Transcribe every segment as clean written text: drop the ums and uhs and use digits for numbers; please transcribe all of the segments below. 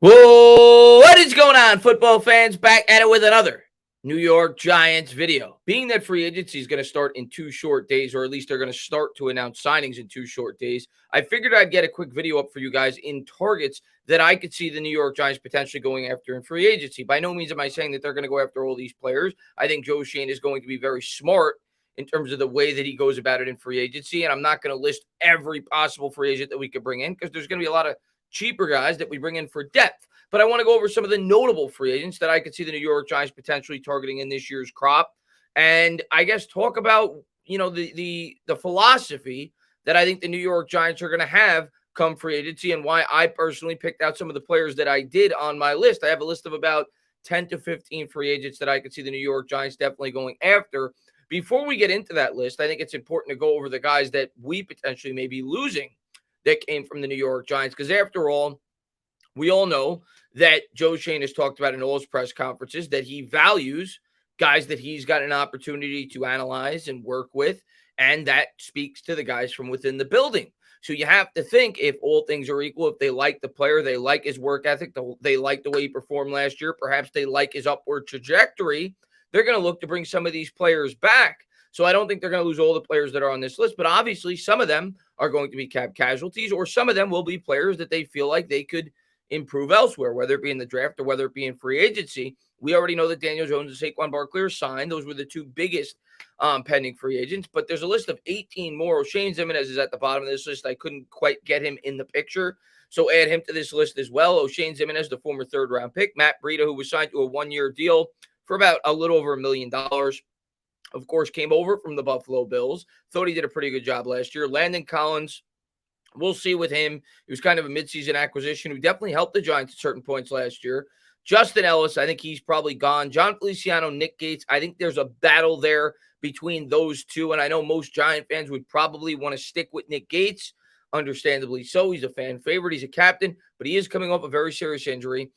Whoa, what is going on, football fans? Back at it with another New York Giants video. Being that free agency is going to start in 2 short days, or at least they're going to start to announce signings in 2 short days, I figured I'd get a quick video up for you guys in targets that I could see the New York Giants potentially going after in free agency. By no means am I saying that they're going to go after all these players. I think Joe Shane is going to be very smart in terms of the way that he goes about it in free agency. And I'm not going to list every possible free agent that we could bring in because there's going to be a lot of cheaper guys that we bring in for depth. But I want to go over some of the notable free agents that I could see the New York Giants potentially targeting in this year's crop, and I guess talk about the philosophy that I think the New York Giants are going to have come free agency, and why I personally picked out some of the players that I did on my list. I have a list of about 10 to 15 free agents that I could see the New York Giants definitely going after. Before we get into that list, I think it's important to go over the guys that we potentially may be losing that came from the New York Giants, because after all, we all know that Joe Shane has talked about in all his press conferences that he values guys that he's got an opportunity to analyze and work with, and that speaks to the guys from within the building. So you have to think, if all things are equal, if they like the player, they like his work ethic, they like the way he performed last year, perhaps they like his upward trajectory, they're going to look to bring some of these players back. So I don't think they're going to lose all the players that are on this list, but obviously some of them are going to be cap casualties, or some of them will be players that they feel like they could improve elsewhere, whether it be in the draft or whether it be in free agency. We already know that Daniel Jones and Saquon Barkley are signed. Those were the two biggest pending free agents, but there's a list of 18 more. Shane Jimenez is at the bottom of this list. I couldn't quite get him in the picture, so add him to this list as well. O'Shane Jimenez, the former third-round pick. Matt Breida, who was signed to a one-year deal for about a little over $1 million. Of course, came over from the Buffalo Bills. Thought he did a pretty good job last year. Landon Collins, we'll see with him. He was kind of a midseason acquisition who definitely helped the Giants at certain points last year. Justin Ellis, I think he's probably gone. John Feliciano, Nick Gates, I think there's a battle there between those two. And I know most Giant fans would probably want to stick with Nick Gates, understandably so. He's a fan favorite. He's a captain, but he is coming off a very serious injury.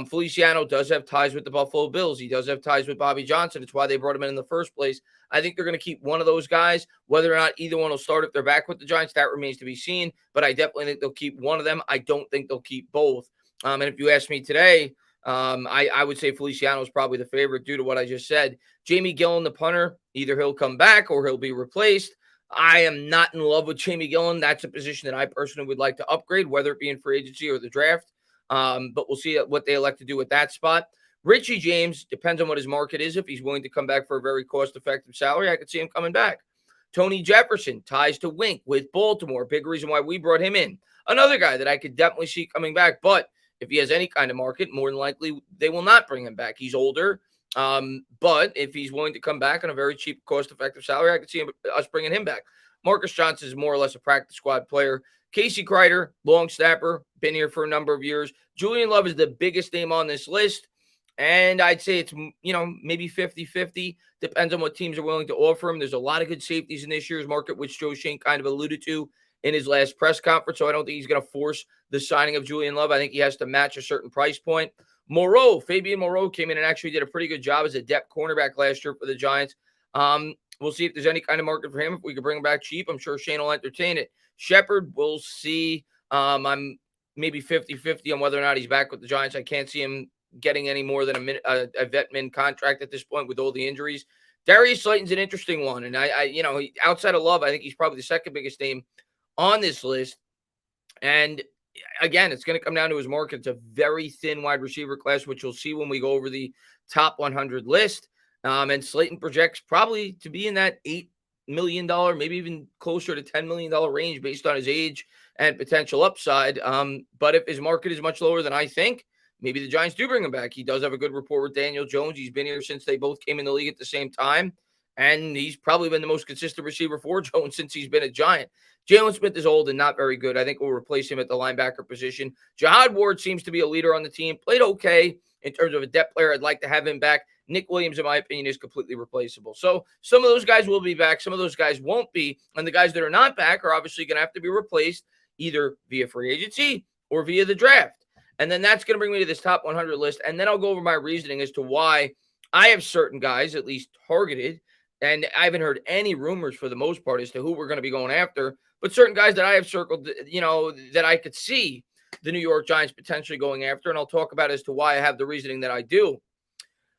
Feliciano does have ties with the Buffalo Bills. He does have ties with Bobby Johnson. It's why they brought him in the first place. I think they're going to keep one of those guys. Whether or not either one will start if they're back with the Giants, that remains to be seen. But I definitely think they'll keep one of them. I don't think they'll keep both. And if you ask me today, I would say Feliciano is probably the favorite due to what I just said. Jamie Gillen, the punter, either he'll come back or he'll be replaced. I am not in love with Jamie Gillen. That's a position that I personally would like to upgrade, whether it be in free agency or the draft. But we'll see what they elect to do with that spot. Richie James, depends on what his market is. If he's willing to come back for a very cost-effective salary, I could see him coming back. Tony Jefferson, ties to Wink with Baltimore. Big reason why we brought him in. Another guy that I could definitely see coming back, but if he has any kind of market, more than likely they will not bring him back. He's older, but if he's willing to come back on a very cheap, cost-effective salary, I could see us bringing him back. Marcus Johnson is more or less a practice squad player. Casey Kreider, long snapper, been here for a number of years. Julian Love is the biggest name on this list, and I'd say it's, maybe 50-50. Depends on what teams are willing to offer him. There's a lot of good safeties in this year's market, which Joe Shane kind of alluded to in his last press conference, so I don't think he's going to force the signing of Julian Love. I think he has to match a certain price point. Fabian Moreau came in and actually did a pretty good job as a depth cornerback last year for the Giants. We'll see if there's any kind of market for him. If we could bring him back cheap, I'm sure Shane will entertain it. Shepard, we'll see. I'm maybe 50-50 on whether or not he's back with the Giants. I can't see him getting any more than a vet min contract at this point with all the injuries. Darius Slayton's an interesting one. And outside of Love, I think he's probably the second biggest name on this list. And again, it's going to come down to his market. It's a very thin wide receiver class, which you'll see when we go over the top 100 list. And Slayton projects probably to be in that $8 million, maybe even closer to $10 million range based on his age and potential upside. But if his market is much lower than I think, maybe the Giants do bring him back. He does have a good rapport with Daniel Jones. He's been here since they both came in the league at the same time. And he's probably been the most consistent receiver for Jones since he's been a Giant. Jalen Smith is old and not very good. I think we'll replace him at the linebacker position. Jahad Ward seems to be a leader on the team. Played okay in terms of a depth player. I'd like to have him back. Nick Williams, in my opinion, is completely replaceable. So some of those guys will be back. Some of those guys won't be. And the guys that are not back are obviously going to have to be replaced either via free agency or via the draft. And then that's going to bring me to this top 100 list. And then I'll go over my reasoning as to why I have certain guys at least targeted. And I haven't heard any rumors for the most part as to who we're going to be going after. But certain guys that I have circled, that I could see the New York Giants potentially going after, and I'll talk about as to why I have the reasoning that I do.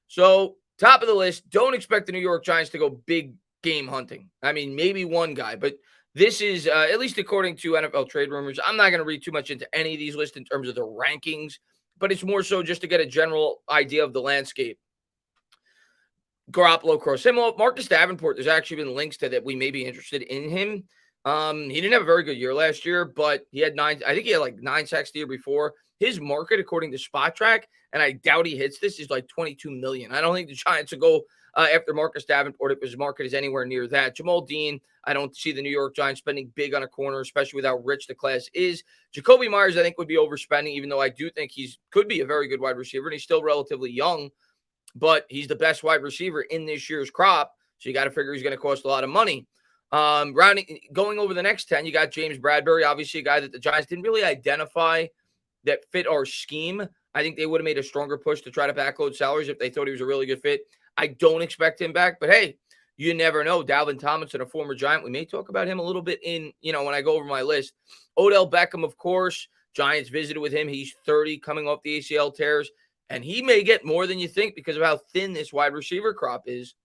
So, top of the list, don't expect the New York Giants to go big game hunting. I mean, maybe one guy, but this is, at least according to NFL trade rumors, I'm not going to read too much into any of these lists in terms of the rankings, but it's more so just to get a general idea of the landscape. Garoppolo cross him off. Marcus Davenport, there's actually been links to that we may be interested in him. He didn't have a very good year last year, but he had I think he had like 9 sacks the year before. His market, according to Spot Track, and I doubt he hits this, is like 22 million. I don't think the Giants will go after Marcus Davenport if his market is anywhere near that. Jamal Dean, I don't see the New York Giants spending big on a corner, especially with how rich the class is. Jacoby Myers, I think, would be overspending, even though I do think could be a very good wide receiver, and he's still relatively young, but he's the best wide receiver in this year's crop, so you got to figure he's going to cost a lot of money. Going over the next 10, you got James Bradbury, obviously a guy that the Giants didn't really identify that fit our scheme. I think they would have made a stronger push to try to backload salaries if they thought he was a really good fit. I don't expect him back, but hey, you never know. Dalvin Tomlinson, a former Giant, we may talk about him a little bit when I go over my list. Odell Beckham, of course, Giants visited with him. He's 30, coming off the ACL tears, and he may get more than you think because of how thin this wide receiver crop is.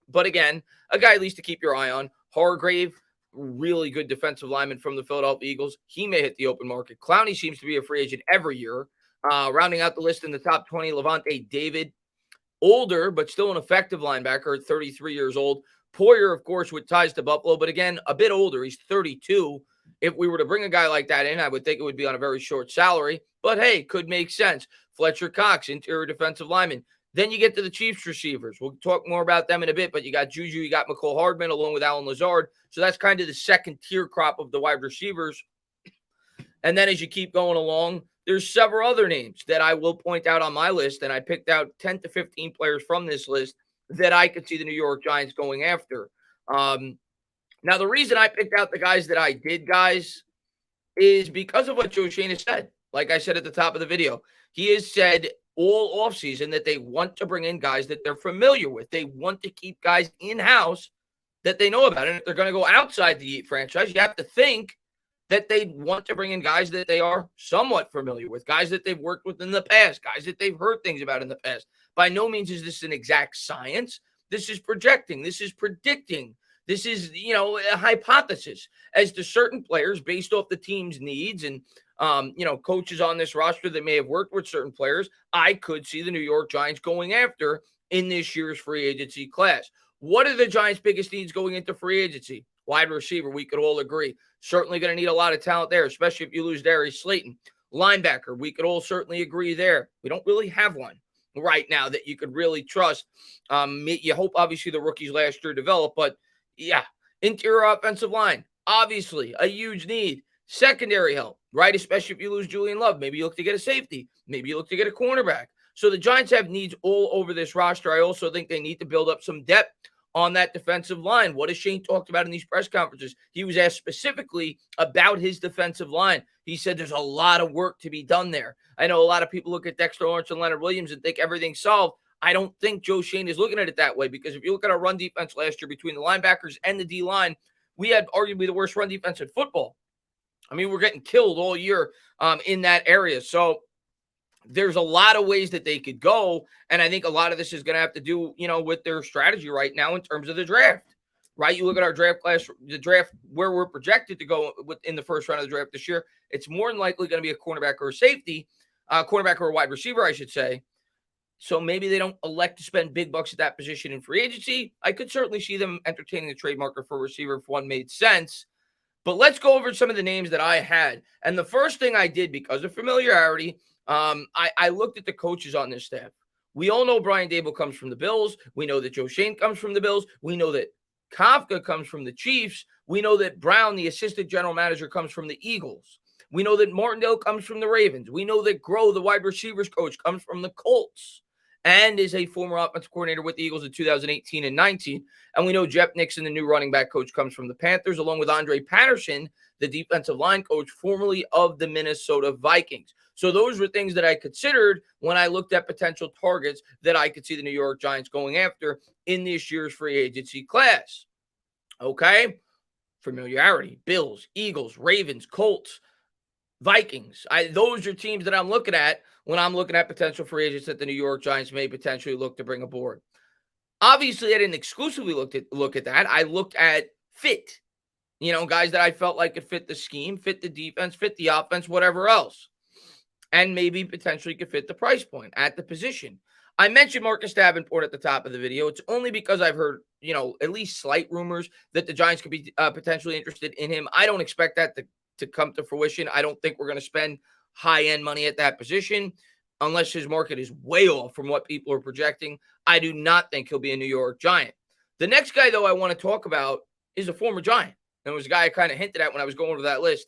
But again, a guy at least to keep your eye on. Hargrave, really good defensive lineman from the Philadelphia Eagles. He may hit the open market. Clowney seems to be a free agent every year. Rounding out the list in the top 20, Levante David, older but still an effective linebacker at 33 years old. Poyer, of course, with ties to Buffalo, but again, a bit older. He's 32. If we were to bring a guy like that in, I would think it would be on a very short salary. But hey, could make sense. Fletcher Cox, interior defensive lineman. Then you get to the Chiefs receivers. We'll talk more about them in a bit, but you got Juju, you got McCole Hardman, along with Alan Lazard. So that's kind of the second tier crop of the wide receivers. And then as you keep going along, there's several other names that I will point out on my list, and I picked out 10 to 15 players from this list that I could see the New York Giants going after. Now, the reason I picked out the guys that I did, guys, is because of what Joe Schoen has said. Like I said at the top of the video, he has said all offseason that they want to bring in guys that they're familiar with. They want to keep guys in-house that they know about. And if they're going to go outside the franchise, you have to think that they want to bring in guys that they are somewhat familiar with, guys that they've worked with in the past, guys that they've heard things about in the past. By no means is this an exact science. This is projecting. This is predicting. This is, a hypothesis as to certain players based off the team's needs and, coaches on this roster that may have worked with certain players. I could see the New York Giants going after in this year's free agency class. What are the Giants' biggest needs going into free agency? Wide receiver, we could all agree. Certainly going to need a lot of talent there, especially if you lose Darius Slayton. Linebacker, we could all certainly agree there. We don't really have one right now that you could really trust. You hope, obviously, the rookies last year develop, but yeah, interior offensive line, obviously a huge need. Secondary help, right? Especially if you lose Julian Love. Maybe you look to get a safety. Maybe you look to get a cornerback. So the Giants have needs all over this roster. I also think they need to build up some depth on that defensive line. What has Schoen talked about in these press conferences? He was asked specifically about his defensive line. He said there's a lot of work to be done there. I know a lot of people look at Dexter Lawrence and Leonard Williams and think everything's solved. I don't think Joe Schoen is looking at it that way, because if you look at our run defense last year between the linebackers and the D-line, we had arguably the worst run defense in football. I mean, we're getting killed all year in that area. So there's a lot of ways that they could go, and I think a lot of this is going to have to do, with their strategy right now in terms of the draft, right? You look at our draft class, the draft where we're projected to go in the first round of the draft this year, it's more than likely going to be a cornerback or a safety, cornerback or a wide receiver, I should say. So maybe they don't elect to spend big bucks at that position in free agency. I could certainly see them entertaining the trade market for a receiver if one made sense. But let's go over some of the names that I had. And the first thing I did, because of familiarity, I looked at the coaches on this staff. We all know Brian Daboll comes from the Bills. We know that Joe Schoen comes from the Bills. We know that Kafka comes from the Chiefs. We know that Brown, the assistant general manager, comes from the Eagles. We know that Martindale comes from the Ravens. We know that Groh, the wide receivers coach, comes from the Colts and is a former offensive coordinator with the Eagles in 2018 and 19. And we know Jeff Nixon, the new running back coach, comes from the Panthers, along with Andre Patterson, the defensive line coach, formerly of the Minnesota Vikings. So those were things that I considered when I looked at potential targets that I could see the New York Giants going after in this year's free agency class. Okay? Familiarity. Bills, Eagles, Ravens, Colts. Vikings. Those are teams that I'm looking at when I'm looking at potential free agents that the New York Giants may potentially look to bring aboard. Obviously, I didn't exclusively look at that. I looked at fit. Guys that I felt like could fit the scheme, fit the defense, fit the offense, whatever else. And maybe potentially could fit the price point at the position. I mentioned Marcus Davenport at the top of the video. It's only because I've heard, at least slight rumors that the Giants could be potentially interested in him. I don't expect that to come to fruition. I don't think we're going to spend high-end money at that position unless his market is way off from what people are projecting. I do not think he'll be a New York Giant. The next guy, though, I want to talk about is a former Giant. And it was a guy I kind of hinted at when I was going over that list.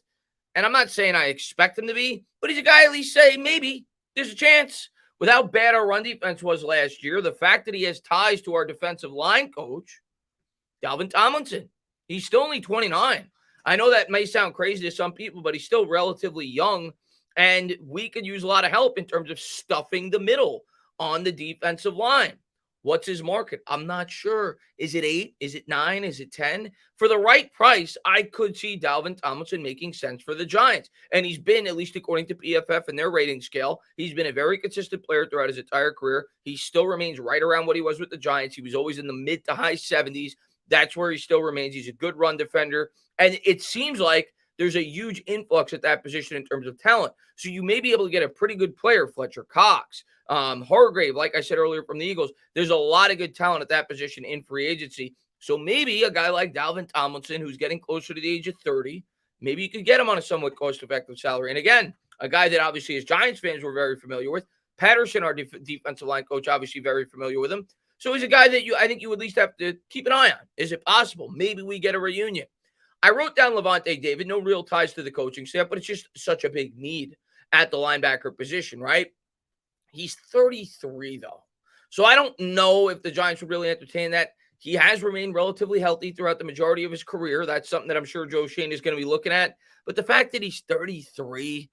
And I'm not saying I expect him to be, but he's a guy at least say maybe there's a chance. With how bad our run defense was last year, the fact that he has ties to our defensive line coach, Dalvin Tomlinson, he's still only 29. I know that may sound crazy to some people, but he's still relatively young, and we could use a lot of help in terms of stuffing the middle on the defensive line. What's his market? I'm not sure. Is it 8? Is it 9? Is it 10? For the right price, I could see Dalvin Tomlinson making sense for the Giants. And he's been, at least according to PFF and their rating scale, he's been a very consistent player throughout his entire career. He still remains right around what he was with the Giants. He was always in the mid to high 70s. That's where he still remains. He's a good run defender. And it seems like there's a huge influx at that position in terms of talent. So you may be able to get a pretty good player, Fletcher Cox, Hargrave, like I said earlier from the Eagles. There's a lot of good talent at that position in free agency. So maybe a guy like Dalvin Tomlinson, who's getting closer to the age of 30, maybe you could get him on a somewhat cost-effective salary. And again, a guy that obviously as Giants fans were very familiar with. Patterson, our defensive line coach, obviously very familiar with him. So he's a guy that I think you at least have to keep an eye on. Is it possible? Maybe we get a reunion. I wrote down Levante David, no real ties to the coaching staff, but it's just such a big need at the linebacker position, right? He's 33, though. So I don't know if the Giants would really entertain that. He has remained relatively healthy throughout the majority of his career. That's something that I'm sure Joe Schoen is going to be looking at. But the fact that he's 33,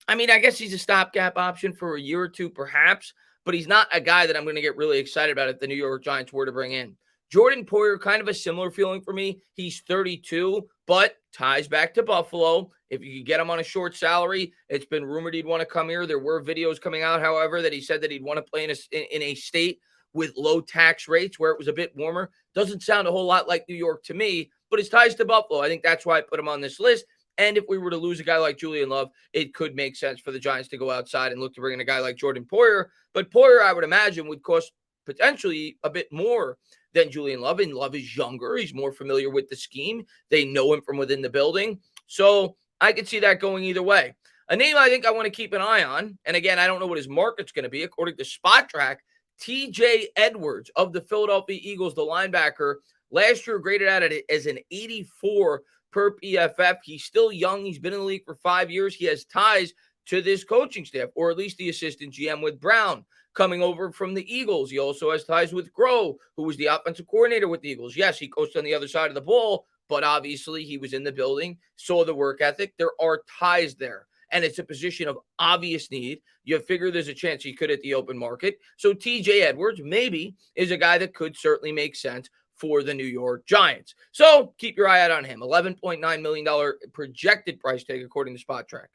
I mean, I guess he's a stopgap option for a year or two, perhaps. But he's not a guy that I'm going to get really excited about if the New York Giants were to bring in. Jordan Poyer, kind of a similar feeling for me. He's 32, but ties back to Buffalo. If you could get him on a short salary, it's been rumored he'd want to come here. There were videos coming out, however, that he said that he'd want to play in a state with low tax rates where it was a bit warmer. Doesn't sound a whole lot like New York to me, but his ties to Buffalo. I think that's why I put him on this list. And if we were to lose a guy like Julian Love, it could make sense for the Giants to go outside and look to bring in a guy like Jordan Poyer. But Poyer, I would imagine, would cost potentially a bit more than Julian Love. And Love is younger. He's more familiar with the scheme. They know him from within the building. So I could see that going either way. A name I think I want to keep an eye on, and again, I don't know what his market's going to be. According to Spot Track, TJ Edwards of the Philadelphia Eagles, the linebacker, last year graded at it as an 84 per PFF. He's still young. He's been in the league for 5 years. He has ties to this coaching staff, or at least the assistant GM with Brown coming over from the Eagles. He also has ties with Groh, who was the offensive coordinator with the Eagles. Yes, he coached on the other side of the ball, but obviously he was in the building, saw the work ethic. There are ties there, and it's a position of obvious need. You figure there's a chance he could hit the open market. So TJ Edwards maybe is a guy that could certainly make sense for the New York Giants. So keep your eye out on him. $11.9 million projected price tag according to Spot Track.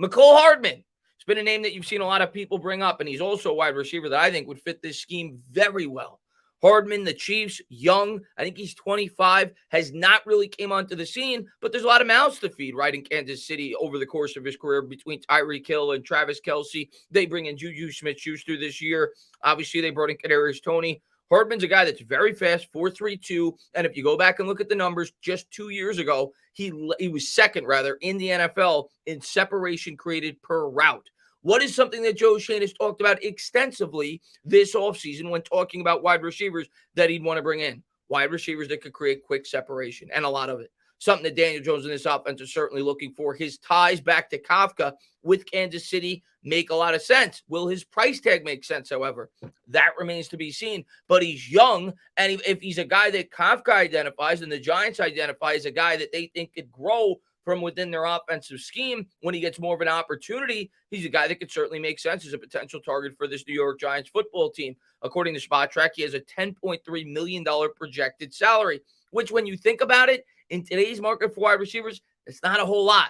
McCole Hardman. It's been a name that you've seen a lot of people bring up, and he's also a wide receiver that I think would fit this scheme very well. Hardman, the Chiefs, young, I think he's 25, has not really came onto the scene, but there's a lot of mouths to feed right in Kansas City over the course of his career between Tyreek Hill and Travis Kelce. They bring in Juju Smith-Schuster this year. Obviously, they brought in Kadarius Toney. Hardman's a guy that's very fast, 4.32, and if you go back and look at the numbers, just 2 years ago, he was second, in the NFL in separation created per route. What is something that Joe Schoen has talked about extensively this offseason when talking about wide receivers that he'd want to bring in? Wide receivers that could create quick separation, and a lot of it. Something that Daniel Jones in this offense is certainly looking for. His ties back to Kafka with Kansas City make a lot of sense. Will his price tag make sense, however? That remains to be seen. But he's young, and if he's a guy that Kafka identifies and the Giants identify as a guy that they think could grow from within their offensive scheme when he gets more of an opportunity, he's a guy that could certainly make sense as a potential target for this New York Giants football team. According to Spot Track, he has a $10.3 million projected salary, which when you think about it, in today's market for wide receivers, it's not a whole lot.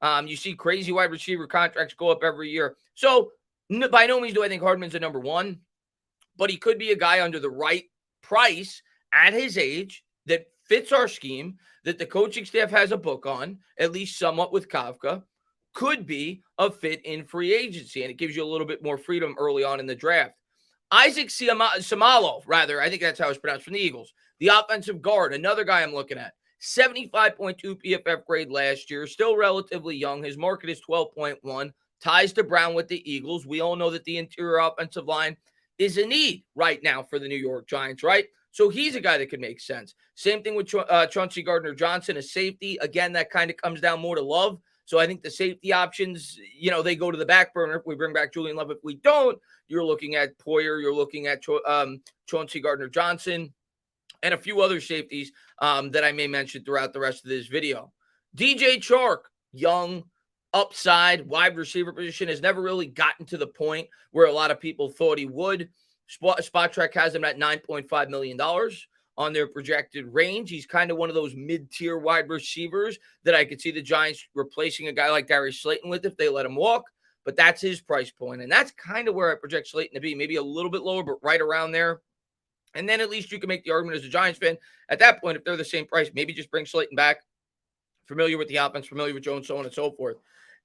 You see crazy wide receiver contracts go up every year. So by no means do I think Hardman's a number one, but he could be a guy under the right price at his age that fits our scheme, that the coaching staff has a book on, at least somewhat with Kafka, could be a fit in free agency. And it gives you a little bit more freedom early on in the draft. Isaac Samalo, rather, I think that's how it's pronounced, from the Eagles. The offensive guard, another guy I'm looking at. 75.2 PFF grade last year, still relatively young. His market is 12.1. Ties to Brown with the Eagles. We all know that the interior offensive line is a need right now for the New York Giants, right? So he's a guy that could make sense. Same thing with Chauncey Gardner-Johnson, a safety. Again, that kind of comes down more to love. So I think the safety options, they go to the back burner if we bring back Julian Love. If we don't, you're looking at Poyer, you're looking at Chauncey Gardner-Johnson, and a few other safeties that I may mention throughout the rest of this video. DJ Chark, young, upside, wide receiver position, has never really gotten to the point where a lot of people thought he would. Spot Track has him at $9.5 million on their projected range. He's kind of one of those mid-tier wide receivers that I could see the Giants replacing a guy like Darius Slayton with if they let him walk. But that's his price point. And that's kind of where I project Slayton to be. Maybe a little bit lower, but right around there. And then at least you can make the argument as a Giants fan. At that point, if they're the same price, maybe just bring Slayton back. Familiar with the offense, familiar with Jones, so on and so forth.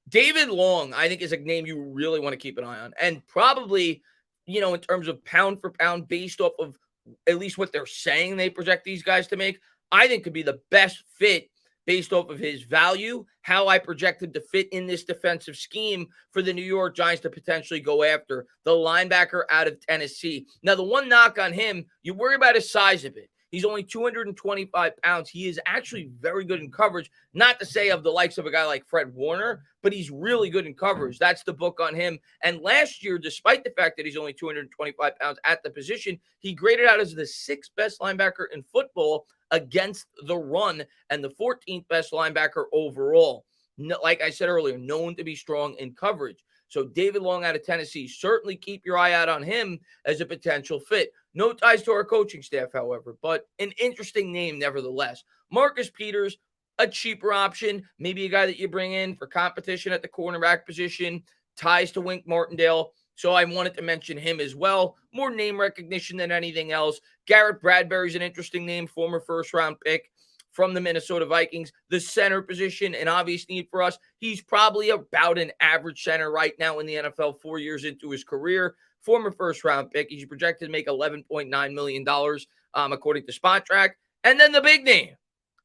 David Long, I think, is a name you really want to keep an eye on. And probably, in terms of pound for pound, based off of at least what they're saying they project these guys to make, I think could be the best fit based off of his value, how I projected to fit in this defensive scheme for the New York Giants to potentially go after the linebacker out of Tennessee. Now, the one knock on him, you worry about his size of it. He's only 225 pounds. He is actually very good in coverage, not to say of the likes of a guy like Fred Warner, but he's really good in coverage. That's the book on him. And last year, despite the fact that he's only 225 pounds at the position, he graded out as the 6th best linebacker in football against the run and the 14th best linebacker overall. Like I said earlier, known to be strong in coverage. So David Long out of Tennessee, certainly keep your eye out on him as a potential fit. No ties to our coaching staff, however, but an interesting name nevertheless. Marcus Peters, a cheaper option, maybe a guy that you bring in for competition at the cornerback position, ties to Wink Martindale. So I wanted to mention him as well. More name recognition than anything else. Garrett Bradbury's an interesting name, former first-round pick from the Minnesota Vikings. The center position, an obvious need for us. He's probably about an average center right now in the NFL 4 years into his career. Former first-round pick. He's projected to make $11.9 million, according to Spot Track. And then the big name,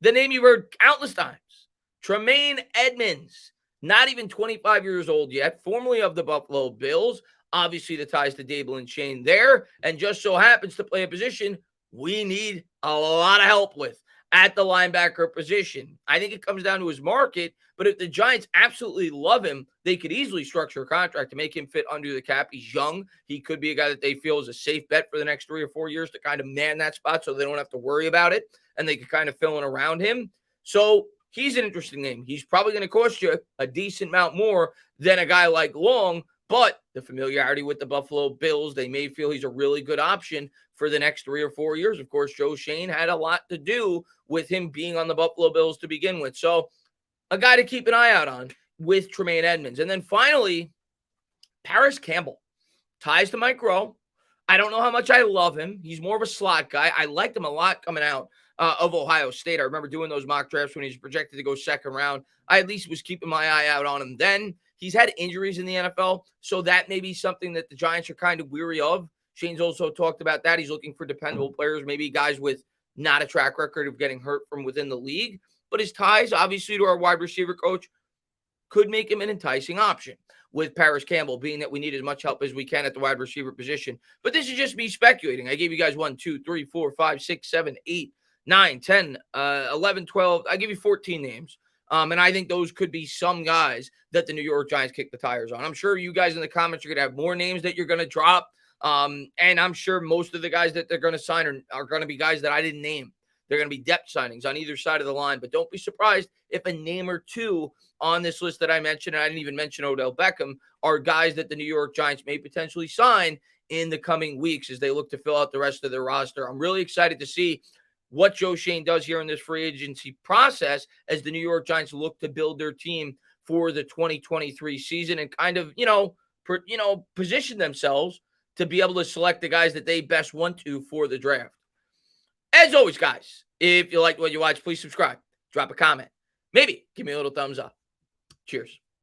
the name you've heard countless times, Tremaine Edmunds. Not even 25 years old yet, formerly of the Buffalo Bills. Obviously, the ties to Dable and Shane there, and just so happens to play a position we need a lot of help with at the linebacker position. I think it comes down to his market, but if the Giants absolutely love him, they could easily structure a contract to make him fit under the cap. He's young. He could be a guy that they feel is a safe bet for the next 3 or 4 years to kind of man that spot so they don't have to worry about it, and they can kind of fill in around him. So he's an interesting name. He's probably going to cost you a decent amount more than a guy like Long, but the familiarity with the Buffalo Bills, they may feel he's a really good option for the next 3 or 4 years. Of course, Joe Shane had a lot to do with him being on the Buffalo Bills to begin with. So a guy to keep an eye out on with Tremaine Edmunds. And then finally, Paris Campbell. Ties to Mike Rowe. I don't know how much I love him. He's more of a slot guy. I liked him a lot coming out of Ohio State. I remember doing those mock drafts when he was projected to go second round. I at least was keeping my eye out on him then. He's had injuries in the NFL, so that may be something that the Giants are kind of weary of. Shane's also talked about that. He's looking for dependable players, maybe guys with not a track record of getting hurt from within the league. But his ties, obviously, to our wide receiver coach could make him an enticing option with Paris Campbell, being that we need as much help as we can at the wide receiver position. But this is just me speculating. I gave you guys 1, 2, 3, 4, 5, 6, 7, 8, 9, 10, 11, 12. I give you 14 names. And I think those could be some guys that the New York Giants kick the tires on. I'm sure you guys in the comments are going to have more names that you're going to drop. And I'm sure most of the guys that they're going to sign are going to be guys that I didn't name. They're going to be depth signings on either side of the line. But don't be surprised if a name or two on this list that I mentioned, and I didn't even mention Odell Beckham, are guys that the New York Giants may potentially sign in the coming weeks as they look to fill out the rest of their roster. I'm really excited to see what Joe Shane does here in this free agency process as the New York Giants look to build their team for the 2023 season and kind of, position themselves to be able to select the guys that they best want to for the draft. As always, guys, if you like what you watch, please subscribe, drop a comment, maybe give me a little thumbs up. Cheers.